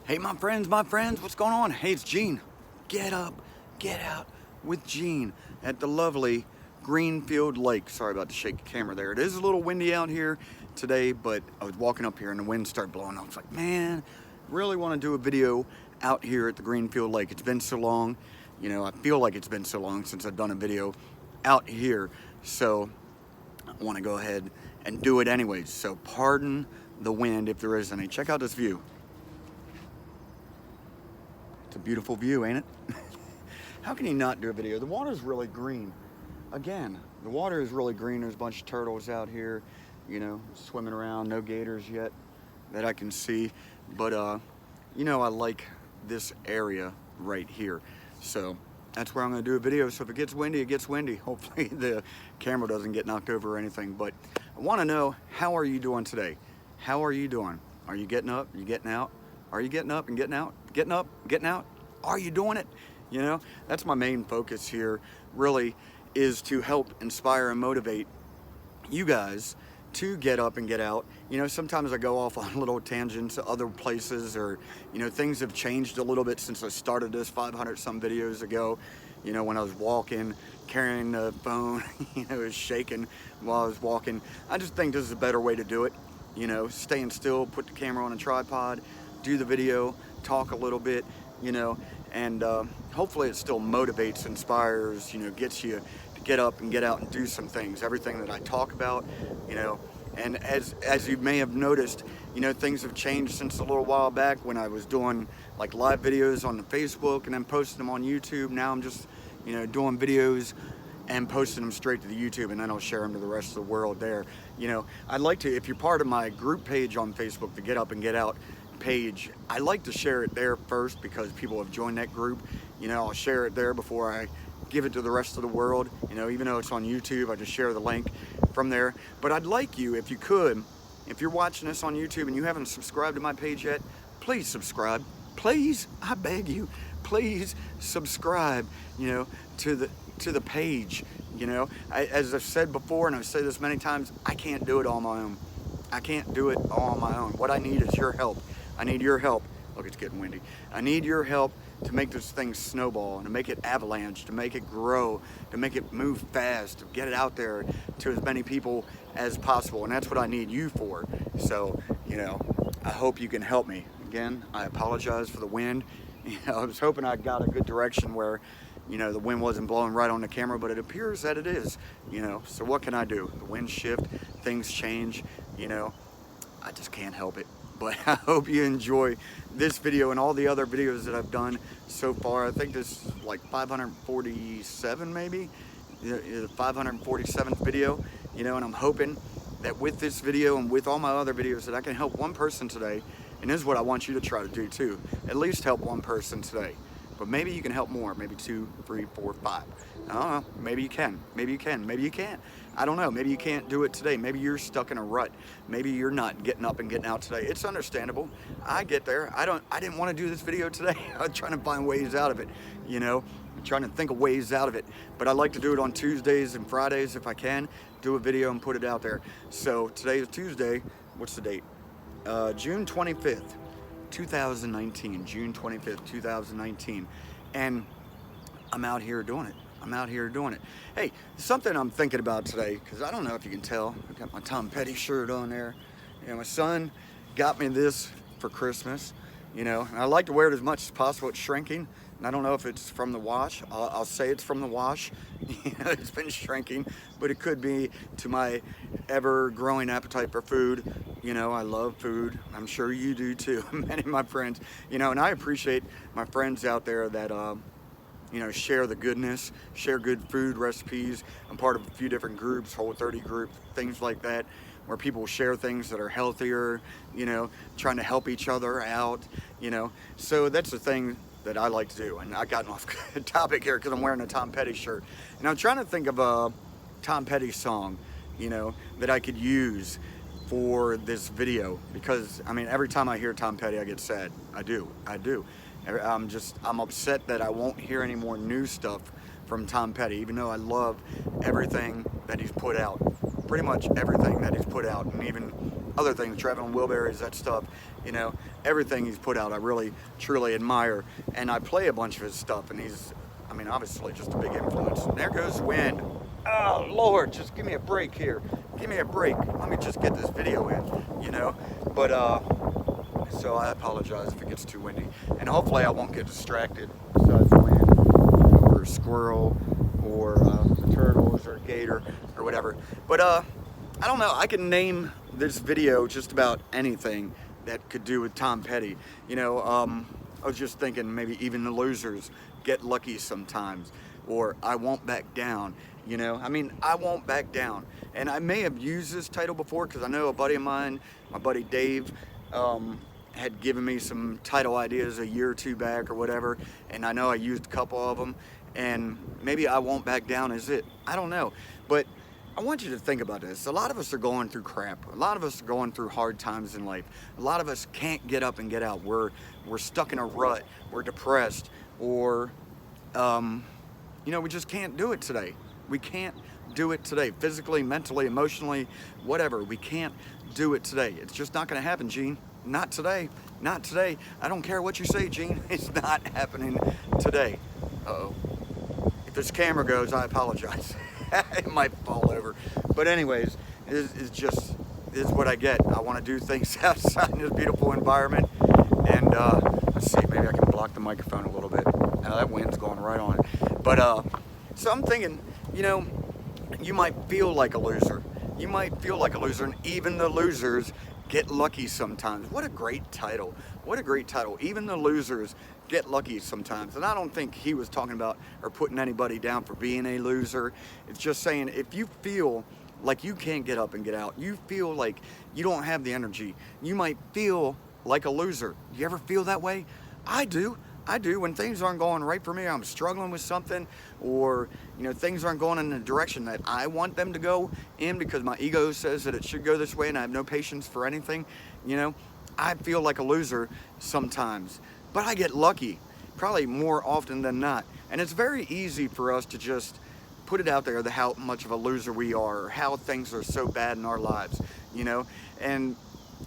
Hey, my friends, what's going on? Hey, it's Gene. Get up, get out with Gene at the lovely Greenfield Lake. Sorry about the shaky camera there. It is a little windy out here today, but I was walking up here and the wind started blowing. I was like, man, really want to do a video out here at the Greenfield Lake. It's been so long, you know, I feel like it's been so long since I've done a video out here. So I want to go ahead and do it anyways. So pardon the wind if there is any. Check out this view. It's a beautiful view, ain't it? How can you not do a video? The water's really green. Again, the water is really green. There's a bunch of turtles out here, you know, swimming around. No gators yet that I can see. But, you know, I like this area right here. So that's where I'm going to do a video. So if it gets windy, it gets windy. Hopefully the camera doesn't get knocked over or anything. But I want to know, how are you doing today? How are you doing? Are you getting up? Are you getting out? Are you getting up and getting out? Getting up, getting out? Are you doing it? You know, that's my main focus here, really, is to help inspire and motivate you guys to get up and get out. You know, sometimes I go off on little tangents to other places, or, you know, things have changed a little bit since I started this 500 some videos ago. You know, when I was walking, carrying the phone, you know, it was shaking while I was walking. I just think this is a better way to do it. You know, staying still, put the camera on a tripod, do the video, talk a little bit, you know, and hopefully it still motivates, inspires, you know, gets you to get up and get out and do some things. Everything that I talk about, you know, and as you may have noticed, you know, things have changed since a little while back when I was doing like live videos on the Facebook and then posting them on YouTube. Now I'm just, you know, doing videos and posting them straight to the YouTube, and then I'll share them to the rest of the world there. You know, I'd like to, if you're part of my group page on Facebook, the Get Up and Get Out page, I like to share it there first because people have joined that group. You know, I'll share it there before I give it to the rest of the world. You know, even though it's on YouTube, I just share the link from there. But I'd like you, if you could, if you're watching this on YouTube and you haven't subscribed to my page yet, please subscribe. Please, I beg you, please subscribe, you know, to the page. You know, as I've said before, and I've said this many times, I can't do it on my own. I can't do it all on my own. What I need is your help. I need your help. Look, it's getting windy. I need your help to make this thing snowball, and to make it avalanche, to make it grow, to make it move fast, to get it out there to as many people as possible. And that's what I need you for. So, you know, I hope you can help me. Again, I apologize for the wind. You know, I was hoping I got a good direction where, you know, the wind wasn't blowing right on the camera, but it appears that it is, you know. So what can I do? The winds shift, things change, you know. I just can't help it. But I hope you enjoy this video and all the other videos that I've done so far. I think this is like 547 maybe, the 547th video, you know, and I'm hoping that with this video and with all my other videos that I can help one person today. And this is what I want you to try to do too. At least help one person today. But maybe you can help more, maybe 2, 3, 4, 5. I don't know, maybe you can, maybe you can, maybe you can't. I don't know, maybe you can't do it today. Maybe you're stuck in a rut. Maybe you're not getting up and getting out today. It's understandable. I get there. I didn't want to do this video today. I was trying to find ways out of it, you know. I'm trying to think of ways out of it. But I like to do it on Tuesdays and Fridays if I can. Do a video and put it out there. So today is Tuesday. What's the date? June 25th. 2019, June 25th, 2019, and I'm out here doing it. I'm out here doing it. Hey, something I'm thinking about today, because I don't know if you can tell, I got my Tom Petty shirt on there. You know, my son got me this for Christmas, you know, and I like to wear it as much as possible. It's shrinking, and I don't know if it's from the wash. I'll say it's from the wash. You know, it's been shrinking, but it could be to my ever-growing appetite for food. You know, I love food. I'm sure you do too, many of my friends. You know, and I appreciate my friends out there that, you know, share the goodness, share good food recipes. I'm part of a few different groups, Whole30 group, things like that, where people share things that are healthier, you know, trying to help each other out, you know. So that's the thing that I like to do. And I got off topic here because I'm wearing a Tom Petty shirt. And I'm trying to think of a Tom Petty song, you know, that I could use for this video, because I mean, every time I hear Tom Petty I get sad. I do. I'm upset that I won't hear any more new stuff from Tom Petty, even though I love everything that he's put out, pretty much everything that he's put out. And even other things, traveling wheelbarrows, that stuff, you know, everything he's put out I really truly admire, and I play a bunch of his stuff, and he's, I mean, obviously just a big influence. And there goes the wind. Oh Lord, just give me a break here. Give me a break. Let me just get this video in, you know. But so I apologize if it gets too windy, and hopefully I won't get distracted besides the wind, you know, or a squirrel, or turtles, or a gator, or whatever. But I don't know. I can name this video just about anything that could do with Tom Petty. You know, I was just thinking maybe even the losers get lucky sometimes, or I won't back down. You know, I mean, I won't back down. And I may have used this title before, because I know a buddy of mine, my buddy Dave, had given me some title ideas a year or two back or whatever, and I know I used a couple of them, and maybe I won't back down is it. I don't know. But I want you to think about this. A lot of us are going through crap. A lot of us are going through hard times in life. A lot of us can't get up and get out. We're stuck in a rut. We're depressed, or you know, we just can't do it today. We can't do it today, physically, mentally, emotionally, whatever. We can't do it today. It's just not going to happen, Gene. Not today. Not today. I don't care what you say, Gene. It's not happening today. Uh-oh. If this camera goes, I apologize. It might fall over. But anyways, it's just, this is what I get. I want to do things outside in this beautiful environment. And let's see, maybe I can block the microphone a little bit. Now that wind's going right on it. But so I'm thinking, you know, you might feel like a loser. You might feel like a loser, and even the losers get lucky sometimes. What a great title. What a great title. Even the losers get lucky sometimes. And I don't think he was talking about or putting anybody down for being a loser. It's just saying, if you feel like you can't get up and get out, you feel like you don't have the energy, you might feel like a loser. You ever feel that way? I do. I do. When things aren't going right for me, I'm struggling with something, or, you know, things aren't going in the direction that I want them to go in because my ego says that it should go this way and I have no patience for anything, you know, I feel like a loser sometimes. But I get lucky, probably more often than not. And it's very easy for us to just put it out there, how much of a loser we are, or how things are so bad in our lives, you know, and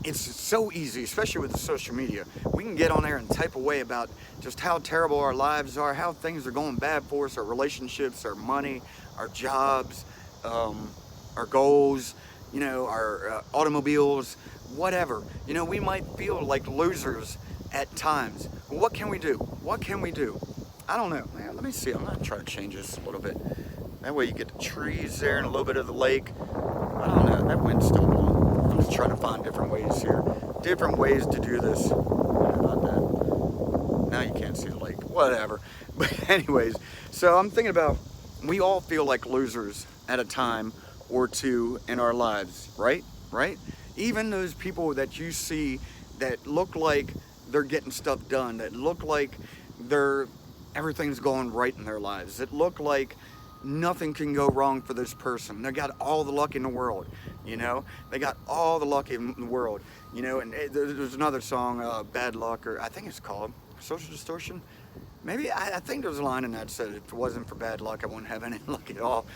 it's so easy, especially with the social media. We can get on there and type away about just how terrible our lives are, how things are going bad for us, our relationships, our money, our jobs, our goals, you know, our automobiles, whatever. You know, we might feel like losers at times. What can we do? What can we do? I don't know. Man, let me see. I'm gonna try to change this a little bit. That way you get the trees there and a little bit of the lake. I don't know. That wind's still blowing. I'm just trying to find different ways here. Different ways to do this. How about that? Now you can't see the lake. Whatever. But anyways, so I'm thinking about, we all feel like losers at a time or two in our lives, right? Right? Even those people that you see that look like they're getting stuff done, that look like everything's going right in their lives, that look like nothing can go wrong for this person. They got all the luck in the world, you know? They got all the luck in the world, you know? And there's another song, Bad Luck, or I think it's called Social Distortion. Maybe, I think there's a line in that that said, if it wasn't for bad luck, I wouldn't have any luck at all.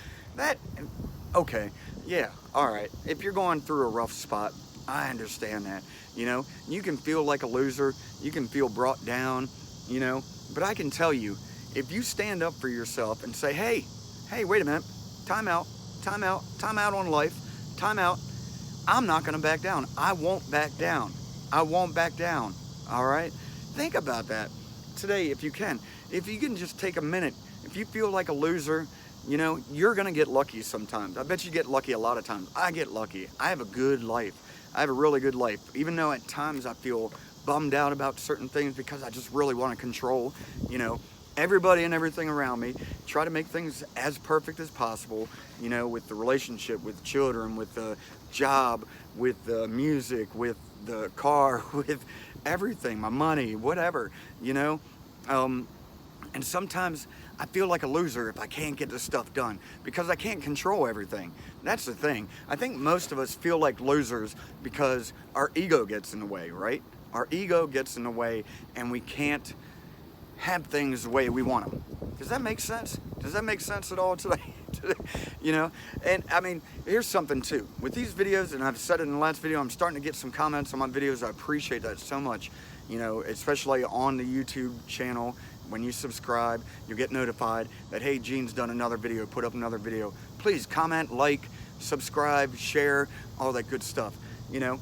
Okay, yeah, all right. If you're going through a rough spot, I understand that, you know? You can feel like a loser, you can feel brought down, you know? But I can tell you, if you stand up for yourself and say, hey, wait a minute, time out on life, time out. I'm not gonna back down. I won't back down. I won't back down, all right? Think about that today if you can. If you can just take a minute, if you feel like a loser, you know, you're gonna get lucky sometimes. I bet you get lucky a lot of times. I get lucky. I have a good life. I have a really good life. Even though at times I feel bummed out about certain things because I just really wanna control, you know, everybody and everything around me, try to make things as perfect as possible, you know, with the relationship, with children, with the job, with the music, with the car, with everything, my money, whatever, you know. And sometimes I feel like a loser if I can't get this stuff done because I can't control everything. That's the thing. I think most of us feel like losers because our ego gets in the way, right? Our ego gets in the way and we can't have things the way we want them. Does that make sense? Does that make sense at all today? You know, and I mean, here's something too. With these videos, and I've said it in the last video, I'm starting to get some comments on my videos. I appreciate that so much. You know, especially on the YouTube channel. When you subscribe, you'll get notified that, hey, Gene's done another video, put up another video. Please comment, like, subscribe, share, all that good stuff, you know.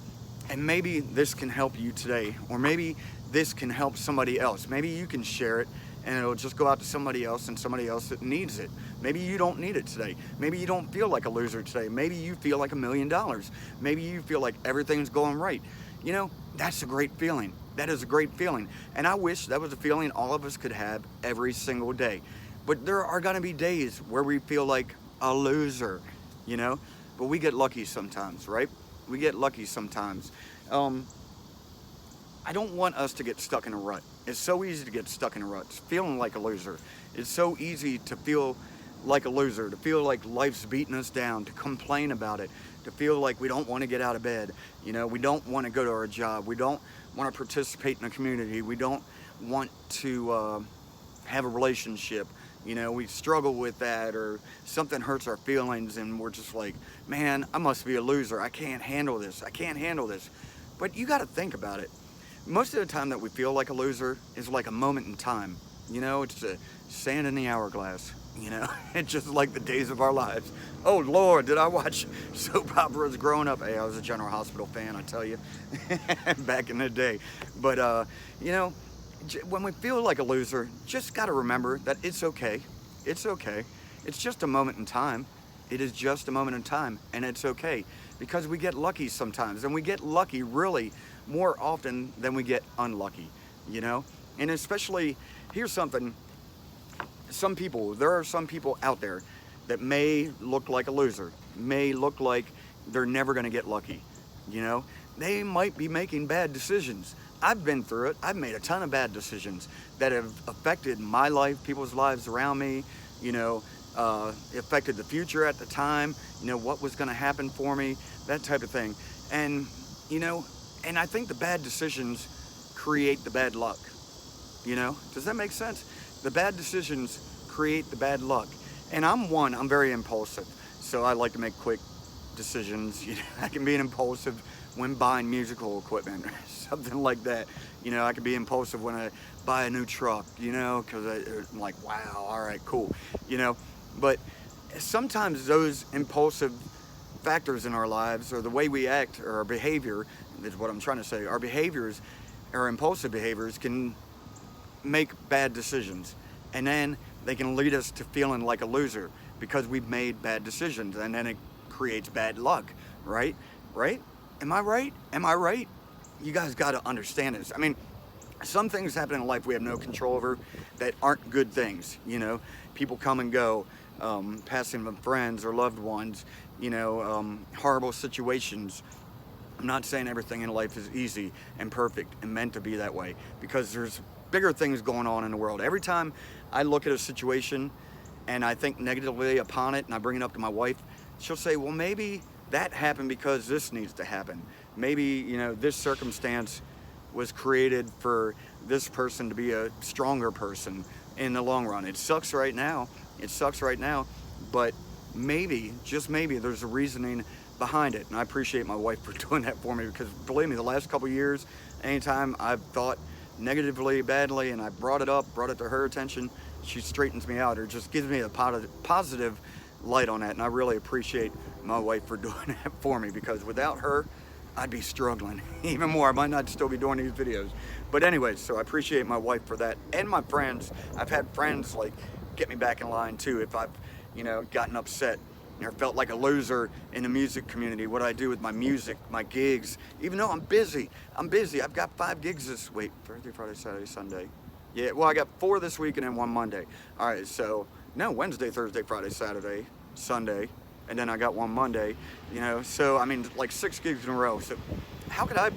And maybe this can help you today, or maybe this can help somebody else. Maybe you can share it and it'll just go out to somebody else, and somebody else that needs it. Maybe you don't need it today. Maybe you don't feel like a loser today. Maybe you feel like $1 million. Maybe you feel like everything's going right. You know, that's a great feeling. That is a great feeling. And I wish that was a feeling all of us could have every single day. But there are gonna be days where we feel like a loser, you know? But we get lucky sometimes, right? We get lucky sometimes. I don't want us to get stuck in a rut. It's so easy to get stuck in a rut, feeling like a loser. It's so easy to feel like a loser, to feel like life's beating us down, to complain about it, to feel like we don't want to get out of bed. You know, we don't want to go to our job. We don't want to participate in a community. We don't want to have a relationship. You know, we struggle with that, or something hurts our feelings and we're just like, man, I must be a loser. I can't handle this. I can't handle this. But you got to think about it. Most of the time that we feel like a loser is like a moment in time. You know, it's a sand in the hourglass. You know, it's just like the days of our lives. Oh Lord, did I watch soap operas growing up? Hey, I was a General Hospital fan, I tell you, back in the day. But, you know, when we feel like a loser, just got to remember that it's okay. It's okay. It's just a moment in time. It is just a moment in time, and it's okay. Because we get lucky sometimes, and we get lucky really more often than we get unlucky, you know? And especially, here's something, there are some people out there that may look like a loser, may look like they're never gonna get lucky, you know? They might be making bad decisions. I've been through it. I've made a ton of bad decisions that have affected my life, people's lives around me, you know, affected the future at the time, you know, what was gonna happen for me, that type of thing. And, you know, and I think the bad decisions create the bad luck, you know? Does that make sense? The bad decisions create the bad luck. And I'm very impulsive, so I like to make quick decisions. You know, I can be impulsive when buying musical equipment or something like that. You know, I can be impulsive when I buy a new truck, you know, because I'm like, wow, all right, cool, you know. But sometimes those impulsive factors in our lives, or the way we act, or our behavior, is what I'm trying to say, our behaviors, our impulsive behaviors can make bad decisions. And then they can lead us to feeling like a loser because we've made bad decisions, and then it creates bad luck, right? Right? Am I right? Am I right? You guys got to understand this. I mean, some things happen in life we have no control over that aren't good things, you know? People come and go, passing of friends or loved ones, you know, horrible situations. I'm not saying everything in life is easy and perfect and meant to be that way, because there's bigger things going on in the world. Every time I look at a situation and I think negatively upon it and I bring it up to my wife, she'll say, well, maybe that happened because this needs to happen. Maybe, you know, this circumstance was created for this person to be a stronger person in the long run. It sucks right now. It sucks right now, but maybe, just maybe, there's a reasoning behind it. And I appreciate my wife for doing that for me, because believe me, the last couple of years, anytime I've thought negatively, badly, and I brought it to her attention, she straightens me out, or just gives me a positive light on that. And I really appreciate my wife for doing that for me, because without her, I'd be struggling even more. I might not still be doing these videos. But anyways, so I appreciate my wife for that, and my friends. I've had friends like get me back in line too if I've, you know, gotten upset or felt like a loser in the music community. What I do with my music, my gigs, even though I'm busy. I've got 5 gigs this week, Thursday, Friday, Saturday, Sunday. Yeah, well, I got 4 this week and then 1 Monday. All right, so no, Wednesday, Thursday, Friday, Saturday, Sunday, and then I got 1 Monday, you know, so I mean, like 6 gigs in a row. So how could I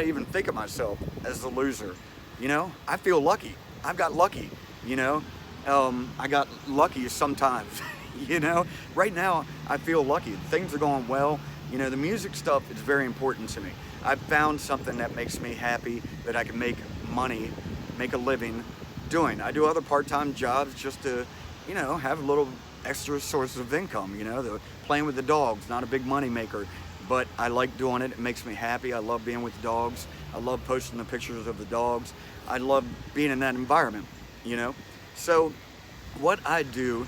even think of myself as a loser? You know, I feel lucky. I've got lucky, you know. I got lucky sometimes, you know. Right now, I feel lucky. Things are going well. You know, the music stuff is very important to me. I've found something that makes me happy, that I can make money, make a living doing. I do other part-time jobs just to, you know, have a little extra sources of income. You know, playing with the dogs, not a big money maker, but I like doing it. It makes me happy. I love being with the dogs. I love posting the pictures of the dogs. I love being in that environment, you know. So what I do,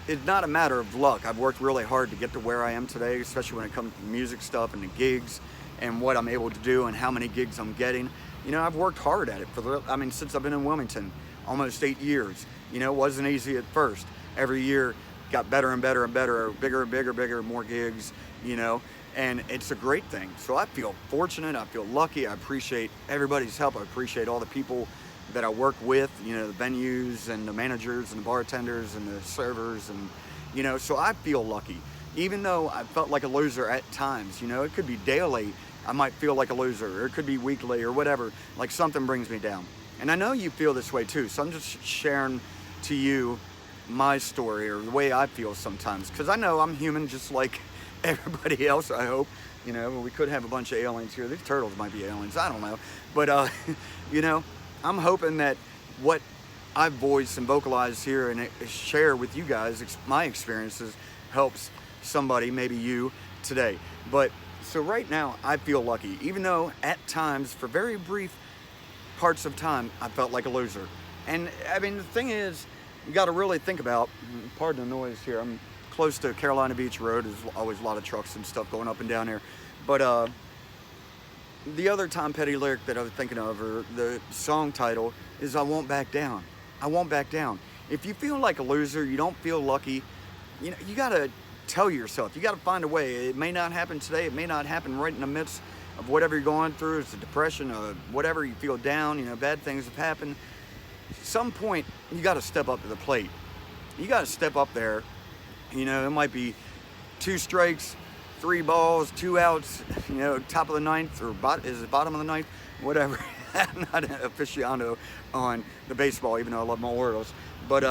it's not a matter of luck. I've worked really hard to get to where I am today, especially when it comes to music stuff and the gigs and what I'm able to do and how many gigs I'm getting. You know, I've worked hard at it since I've been in Wilmington, almost 8 years. You know, it wasn't easy at first. Every year got better and better and better, bigger and bigger, more gigs, you know, and it's a great thing. So I feel fortunate, I feel lucky, I appreciate everybody's help, I appreciate all the people that I work with, you know, the venues and the managers and the bartenders and the servers, and, you know, so I feel lucky. Even though I felt like a loser at times, you know, it could be daily, I might feel like a loser, or it could be weekly or whatever, like something brings me down. And I know you feel this way too, so I'm just sharing to you my story, or the way I feel sometimes, because I know I'm human just like everybody else, I hope. You know, we could have a bunch of aliens here. These turtles might be aliens, I don't know. But, you know, I'm hoping that what I voice and vocalize here and share with you guys, my experiences, helps somebody, maybe you, today. But, so right now, I feel lucky, even though at times, for very brief parts of time, I felt like a loser. And, I mean, the thing is, you got to really think about, pardon the noise here, I'm close to Carolina Beach Road. There's always a lot of trucks and stuff going up and down here. But the other Tom Petty lyric that I was thinking of, or the song title, is I Won't Back Down. I won't back down. If you feel like a loser, you don't feel lucky, you know, you got to tell yourself, you got to find a way. It may not happen today. It may not happen right in the midst of whatever you're going through. It's a depression or whatever, you feel down, you know, bad things have happened. At some point, you got to step up to the plate. You got to step up there. You know, it might be 2 strikes, 3 balls, 2 outs, you know, top of the ninth, or is it bottom of the ninth? Whatever. I'm not an aficionado on the baseball, even though I love my Orioles. But,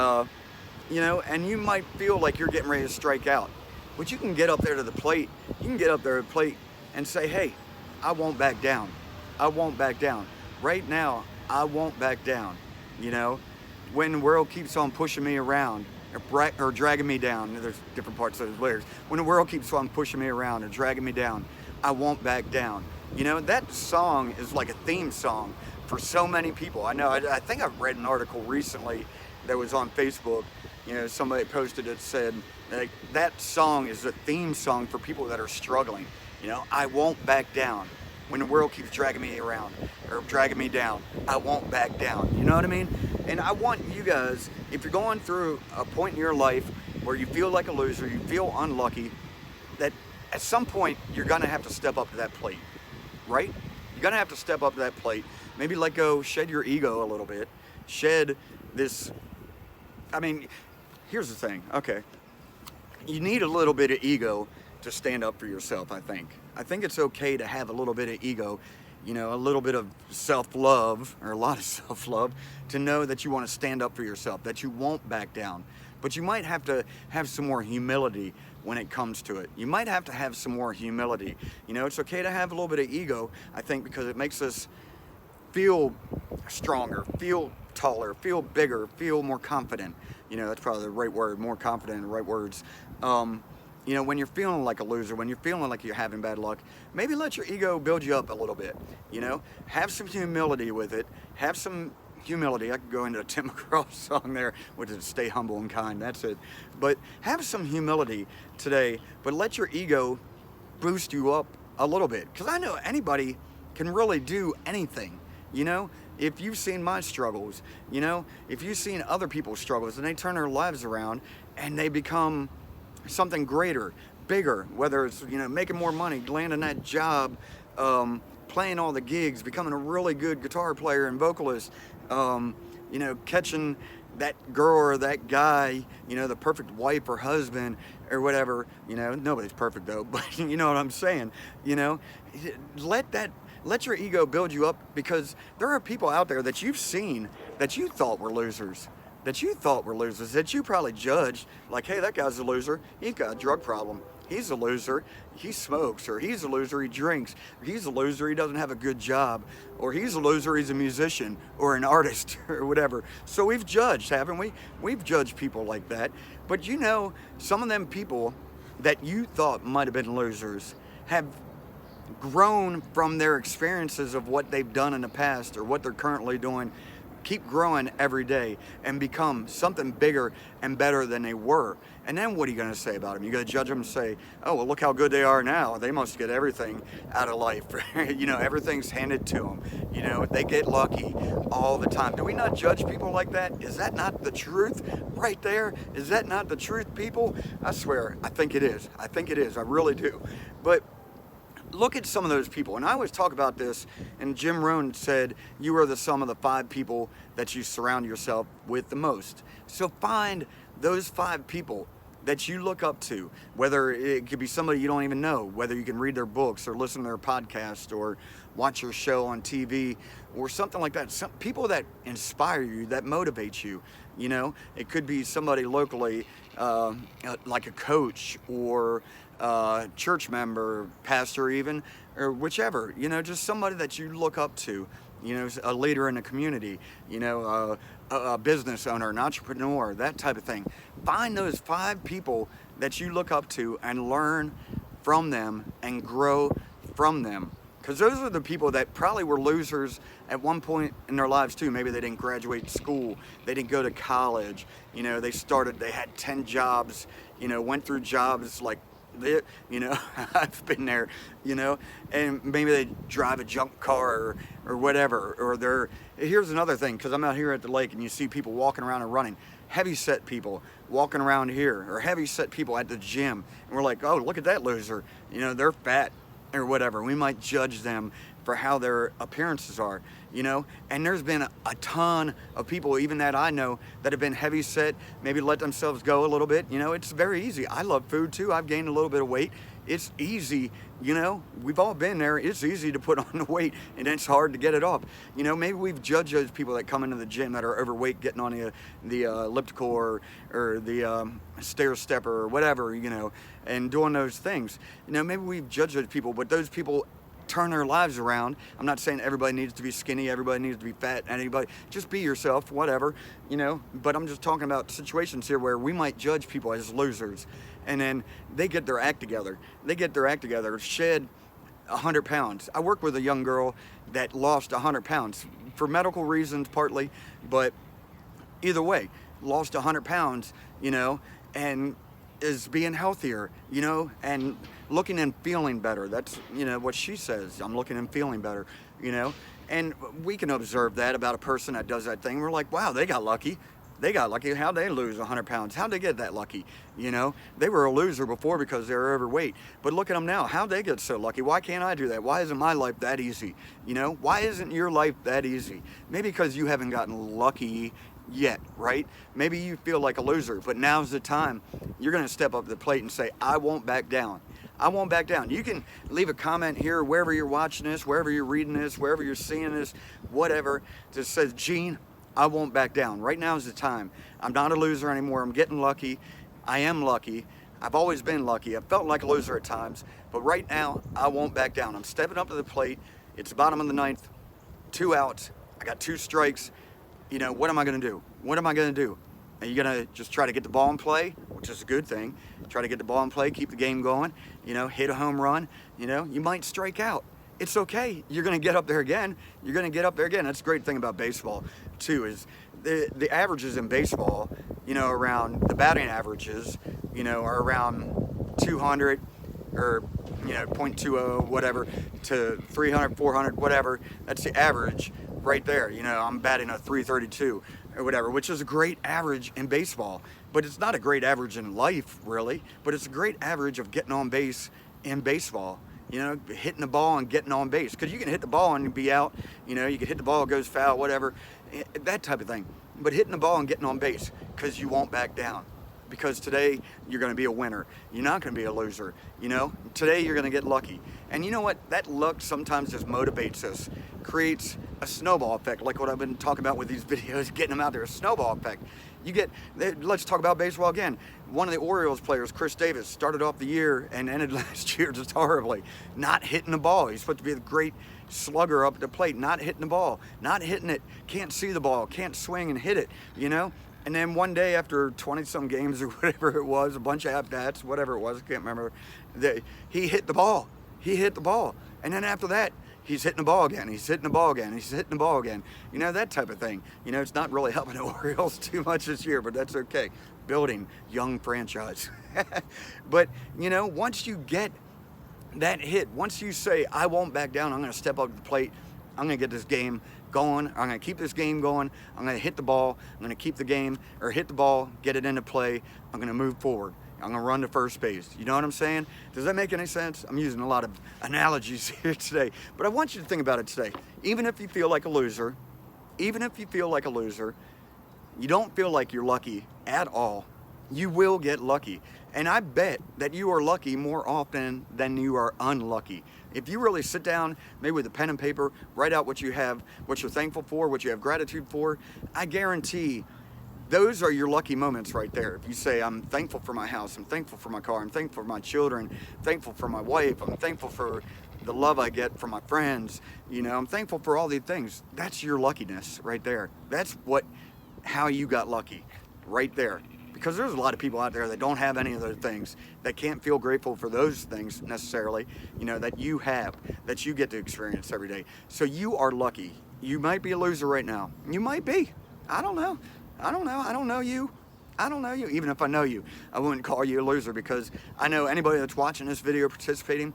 you know, and you might feel like you're getting ready to strike out. But you can get up there to the plate. You can get up there to the plate and say, hey, I won't back down. I won't back down. Right now, I won't back down. You know, when the world keeps on pushing me around, or dragging me down. There's different parts of those lyrics. When the world keeps on pushing me around or dragging me down, I won't back down. You know, that song is like a theme song for so many people. I know, I think I've read an article recently that was on Facebook. You know, somebody posted it, said, like, that song is a theme song for people that are struggling. You know, I won't back down. When the world keeps dragging me around or dragging me down, I won't back down. You know what I mean? And I want you guys, if you're going through a point in your life where you feel like a loser, you feel unlucky, that at some point you're gonna have to step up to that plate, right? You're gonna have to step up to that plate. Maybe let go, shed your ego a little bit, shed this, I mean, here's the thing, okay. You need a little bit of ego to stand up for yourself, I think. I think it's okay to have a little bit of ego, you know, a little bit of self-love, or a lot of self-love, to know that you want to stand up for yourself, that you won't back down. But you might have to have some more humility when it comes to it. You might have to have some more humility. You know, it's okay to have a little bit of ego, I think, because it makes us feel stronger, feel taller, feel bigger, feel more confident. You know, that's probably the right word, more confident, the right words. You know, when you're feeling like a loser, when you're feeling like you're having bad luck, maybe let your ego build you up a little bit. You know, have some humility with it. Have some humility. I could go into a Tim McGraw song there, which is stay humble and kind. That's it. But have some humility today, but let your ego boost you up a little bit. Because I know anybody can really do anything. You know, if you've seen my struggles, you know, if you've seen other people's struggles and they turn their lives around and they become something greater, bigger, whether it's, you know, making more money, landing that job, playing all the gigs, becoming a really good guitar player and vocalist, you know, catching that girl or that guy, you know, the perfect wife or husband or whatever. You know, nobody's perfect though, but you know what I'm saying. You know, let your ego build you up, because there are people out there that you've seen that you thought were losers. That you probably judged, like, hey, that guy's a loser, he's got a drug problem, he's a loser, he smokes, or he's a loser, he drinks, or he's a loser, he doesn't have a good job, or he's a loser, he's a musician or an artist or whatever. So we've judged, haven't we? We've judged people like that. But you know, some of them people that you thought might have been losers have grown from their experiences of what they've done in the past or what they're currently doing, keep growing every day and become something bigger and better than they were. And then what are you going to say about them? You're going to judge them and say, oh, well, look how good they are now. They must get everything out of life. You know, everything's handed to them. You know, they get lucky all the time. Do we not judge people like that? Is that not the truth right there? Is that not the truth, people? I swear, I think it is. I think it is. I really do. But look at some of those people, and I always talk about this, and Jim Rohn said, you are the sum of the 5 people that you surround yourself with the most. So find those 5 people that you look up to, whether it could be somebody you don't even know, whether you can read their books or listen to their podcast or watch your show on TV or something like that. Some people that inspire you, that motivate you. You know, it could be somebody locally, like a coach or church member, pastor even, or whichever, you know, just somebody that you look up to, you know, a leader in the community, you know, a business owner, an entrepreneur, that type of thing. Find those 5 people that you look up to and learn from them and grow from them. Because those are the people that probably were losers at one point in their lives too. Maybe they didn't graduate school, they didn't go to college, you know, they had 10 jobs, you know, went through jobs like, you know, I've been there, you know, and maybe they drive a junk car or whatever, or here's another thing, because I'm out here at the lake and you see people walking around and running, heavy set people walking around here, or heavy set people at the gym, and we're like, oh, look at that loser, you know, they're fat or whatever. We might judge them for how their appearances are, you know, and there's been a ton of people, even that I know, that have been heavy set, maybe let themselves go a little bit. You know, it's very easy. I love food too. I've gained a little bit of weight. It's easy, you know, we've all been there. It's easy to put on the weight and it's hard to get it off. You know, maybe we've judged those people that come into the gym that are overweight, getting on the elliptical or the stair stepper or whatever, you know, and doing those things. You know, maybe we've judged those people, but those people turn their lives around. I'm not saying everybody needs to be skinny, everybody needs to be fat, anybody, just be yourself, whatever, you know, but I'm just talking about situations here where we might judge people as losers, and then they get their act together. Shed 100 pounds. I work with a young girl that lost 100 pounds for medical reasons partly, but either way, lost 100 pounds, you know, and is being healthier, you know, and looking and feeling better. That's, you know, what she says. I'm looking and feeling better, you know, and we can observe that about a person that does that thing. We're like, wow, they got lucky. How'd they lose 100 pounds? How'd they get that lucky? You know, they were a loser before because they were overweight, but look at them now. How'd they get so lucky? Why can't I do that? Why isn't my life that easy? You know, why isn't your life that easy? Maybe because you haven't gotten lucky yet, right? Maybe you feel like a loser, but now's the time. You're going to step up to the plate and say, I won't back down. I won't back down. You can leave a comment here, wherever you're watching this, wherever you're reading this, wherever you're seeing this, whatever, that says, Gene, I won't back down. Right now is the time. I'm not a loser anymore. I'm getting lucky. I am lucky. I've always been lucky. I've felt like a loser at times, but right now I won't back down. I'm stepping up to the plate. It's the bottom of the 9th, 2 outs. I got 2 strikes. You know, what am I going to do? What am I going to do? Are you going to just try to get the ball in play, which is a good thing? Try to get the ball in play, keep the game going, you know, hit a home run. You know, you might strike out. It's okay. You're going to get up there again. That's the great thing about baseball, too, is the averages in baseball, you know, around the batting averages, you know, are around 200 or, you know, .20, whatever, to 300, 400, whatever. That's the average right there. You know, I'm batting a 332 or whatever, which is a great average in baseball, but it's not a great average in life, really, but it's a great average of getting on base in baseball. You know, hitting the ball and getting on base, because you can hit the ball and be out. You know, you can hit the ball, it goes foul, whatever, that type of thing. But hitting the ball and getting on base, because you won't back down. Because today you're going to be a winner. You're not going to be a loser. You know, today you're going to get lucky. And you know what? That luck sometimes just motivates us, creates a snowball effect, like what I've been talking about with these videos, getting them out there, a snowball effect. Let's talk about baseball again. One of the Orioles players, Chris Davis, started off the year and ended last year just horribly. Not hitting the ball. He's supposed to be a great slugger up at the plate, not hitting the ball, not hitting it, can't see the ball, can't swing and hit it, you know? And then one day after 20-some games or whatever it was, a bunch of at-bats, whatever it was, I can't remember, he hit the ball. He hit the ball. And then after that, he's hitting the ball again. He's hitting the ball again. He's hitting the ball again. You know, that type of thing. You know, it's not really helping the Orioles too much this year, but that's okay. Building young franchise. But, you know, once you get that hit, once you say, I won't back down, I'm going to step up to the plate, I'm going to get this game going, I'm going to keep this game going, I'm going to hit the ball, I'm going to keep the game, or hit the ball, get it into play, I'm going to move forward. I'm going to run to first base. You know what I'm saying? Does that make any sense? I'm using a lot of analogies here today, but I want you to think about it today. Even if you feel like a loser, you don't feel like you're lucky at all, you will get lucky. And I bet that you are lucky more often than you are unlucky. If you really sit down, maybe with a pen and paper, write out what you have, what you're thankful for, what you have gratitude for, I guarantee those are your lucky moments right there. If you say, I'm thankful for my house, I'm thankful for my car, I'm thankful for my children, thankful for my wife, I'm thankful for the love I get from my friends, you know, I'm thankful for all these things. That's your luckiness right there. That's how you got lucky right there. Because there's a lot of people out there that don't have any of those things, that can't feel grateful for those things necessarily, you know, that you have, that you get to experience every day. So you are lucky. You might be a loser right now. You might be. I don't know. I don't know you. Even if I know you, I wouldn't call you a loser, because I know anybody that's watching this video, participating,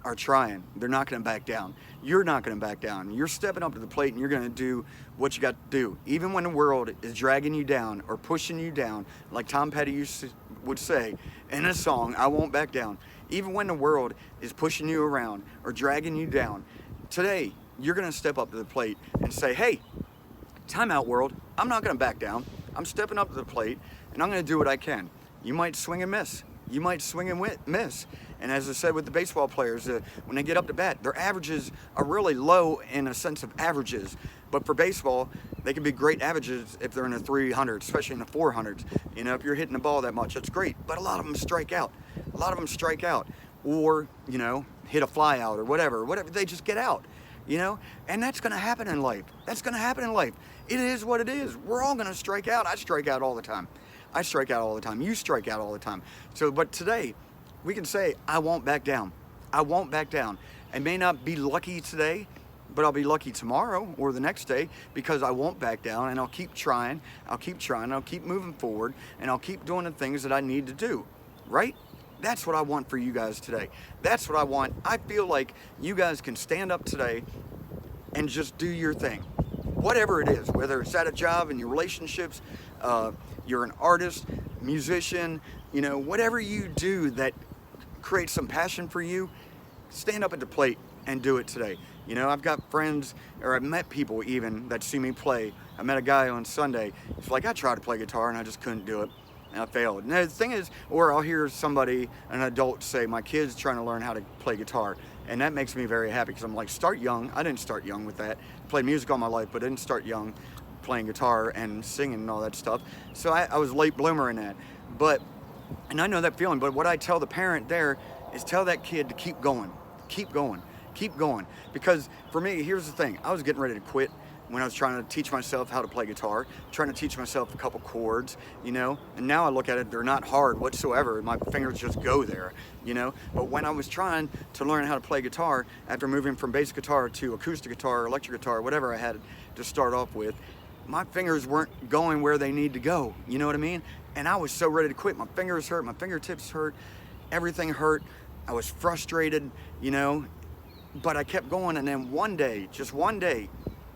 are trying. They're not going to back down. You're not going to back down. You're stepping up to the plate and you're going to do what you got to do. Even when the world is dragging you down or pushing you down, like Tom Petty would say in a song, I won't back down. Even when the world is pushing you around or dragging you down, today you're going to step up to the plate and say, hey, time out, world. I'm not going to back down. I'm stepping up to the plate and I'm going to do what I can. You might swing and miss. You might swing and miss. And as I said with the baseball players, when they get up to bat, their averages are really low in a sense of averages. But for baseball, they can be great averages if they're in the 300s, especially in the 400s. You know, if you're hitting the ball that much, that's great. But a lot of them strike out. Or, you know, hit a fly out or whatever. They just get out, you know. And that's going to happen in life. It is what it is. We're all going to strike out. I strike out all the time. You strike out all the time. So, but today, we can say, I won't back down. I may not be lucky today, but I'll be lucky tomorrow or the next day, because I won't back down, and I'll keep trying, I'll keep moving forward, and I'll keep doing the things that I need to do, right? That's what I want for you guys today. That's what I want. I feel like you guys can stand up today and just do your thing. Whatever it is, whether it's at a job, in your relationships, you're an artist, musician, you know, whatever you do that creates some passion for you, stand up at the plate and do it today. You know, I've got friends, or I've met people even, that see me play. I met a guy on Sunday. He's like, I tried to play guitar and I just couldn't do it. And I failed. And the thing is, or I'll hear somebody, an adult, say, my kid's trying to learn how to play guitar. And that makes me very happy, because I'm like, start young. I didn't start young with that. I played music all my life, but I didn't start young playing guitar and singing and all that stuff. So I was a late bloomer in that. And I know that feeling, but what I tell the parent there is tell that kid to keep going. Because for me, here's the thing. I was getting ready to quit when I was trying to teach myself how to play guitar, trying to teach myself a couple chords, you know, and now I look at it, they're not hard whatsoever. My fingers just go there, you know. But when I was trying to learn how to play guitar, after moving from bass guitar to acoustic guitar, electric guitar, whatever I had to start off with, my fingers weren't going where they need to go, you know what I mean? And I was so ready to quit. My fingers hurt, my fingertips hurt, everything hurt. I was frustrated, you know, but I kept going. And then one day, just one day,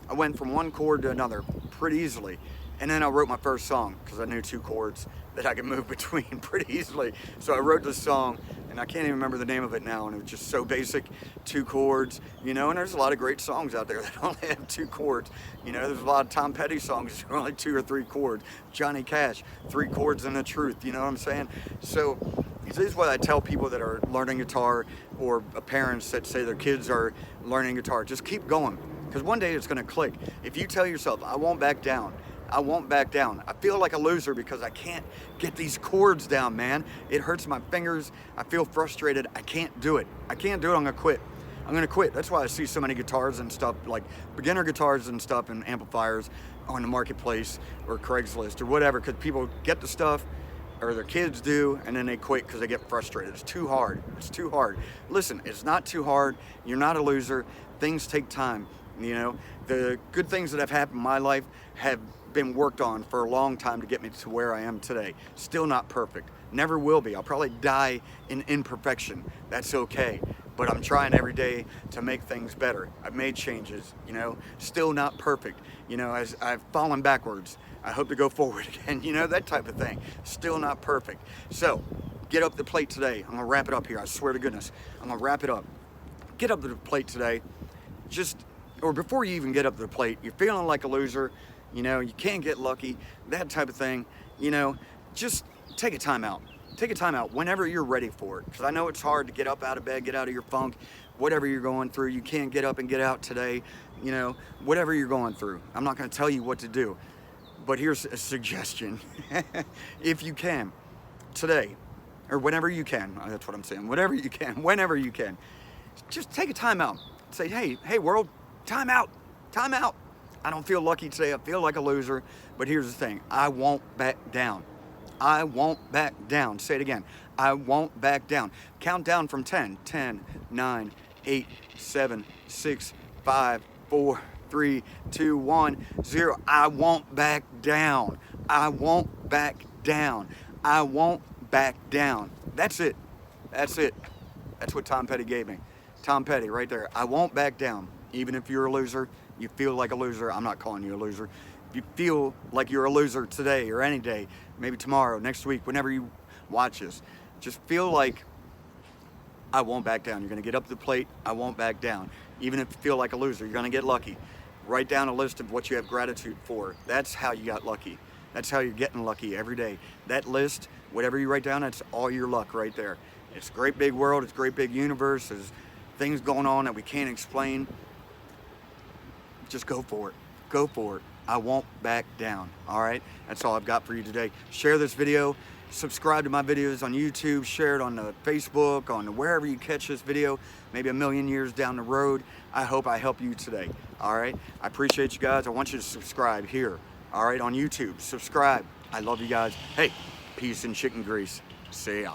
I went from one chord to another pretty easily. And then I wrote my first song, because I knew two chords that I could move between pretty easily. So I wrote this song, and I can't even remember the name of it now, and it was just so basic, 2 chords, you know, and there's a lot of great songs out there that only have 2 chords. You know, there's a lot of Tom Petty songs that are only 2 or 3 chords. Johnny Cash, 3 chords and the truth, you know what I'm saying? So this is what I tell people that are learning guitar, or parents that say their kids are learning guitar, just keep going, because one day it's going to click. If you tell yourself, I won't back down, I won't back down. I feel like a loser because I can't get these chords down, man. It hurts my fingers. I feel frustrated. I can't do it. I can't do it. I'm gonna quit. I'm gonna quit. That's why I see so many guitars and stuff, like beginner guitars and stuff and amplifiers on the marketplace or Craigslist or whatever, because people get the stuff, or their kids do, and then they quit because they get frustrated. It's too hard. It's too hard. Listen, it's not too hard. You're not a loser. Things take time. You know, the good things that have happened in my life have been worked on for a long time to get me to where I am today. Still not perfect. Never will be. I'll probably die in imperfection. That's okay. But I'm trying every day to make things better. I've made changes, you know, still not perfect. You know, as I've fallen backwards, I hope to go forward again, you know, that type of thing. Still not perfect. So, get up the plate today. I'm gonna wrap it up here, I swear to goodness. I'm gonna wrap it up. Get up to the plate today. Or before you even get up to the plate, you're feeling like a loser, you know, you can't get lucky, that type of thing, you know, just take a time out. Take a time out whenever you're ready for it. Because I know it's hard to get up out of bed, get out of your funk, whatever you're going through. You can't get up and get out today, you know, whatever you're going through. I'm not going to tell you what to do. But here's a suggestion. If you can, today, or whenever you can, that's what I'm saying, whatever you can, whenever you can, just take a time out. Say, hey world, time out, time out. I don't feel lucky today. I feel like a loser. But here's the thing. I won't back down. I won't back down. Say it again. I won't back down. Count down from 10. 10, 9, 8, 7, 6, 5, 4, 3, 2, 1, 0. I won't back down. I won't back down. I won't back down. That's it. That's it. That's what Tom Petty gave me. Tom Petty right there. I won't back down. Even if you're a loser, you feel like a loser, I'm not calling you a loser. If you feel like you're a loser today or any day, maybe tomorrow, next week, whenever you watch this, just feel like I won't back down. You're gonna get up to the plate, I won't back down. Even if you feel like a loser, you're gonna get lucky. Write down a list of what you have gratitude for. That's how you got lucky. That's how you're getting lucky every day. That list, whatever you write down, that's all your luck right there. It's a great big world, it's a great big universe, there's things going on that we can't explain. Just go for it. Go for it. I won't back down. All right? That's all I've got for you today. Share this video. Subscribe to my videos on YouTube. Share it on the Facebook, on wherever you catch this video. Maybe a million years down the road. I hope I help you today. All right? I appreciate you guys. I want you to subscribe here. All right? On YouTube. Subscribe. I love you guys. Hey, peace and chicken grease. See ya.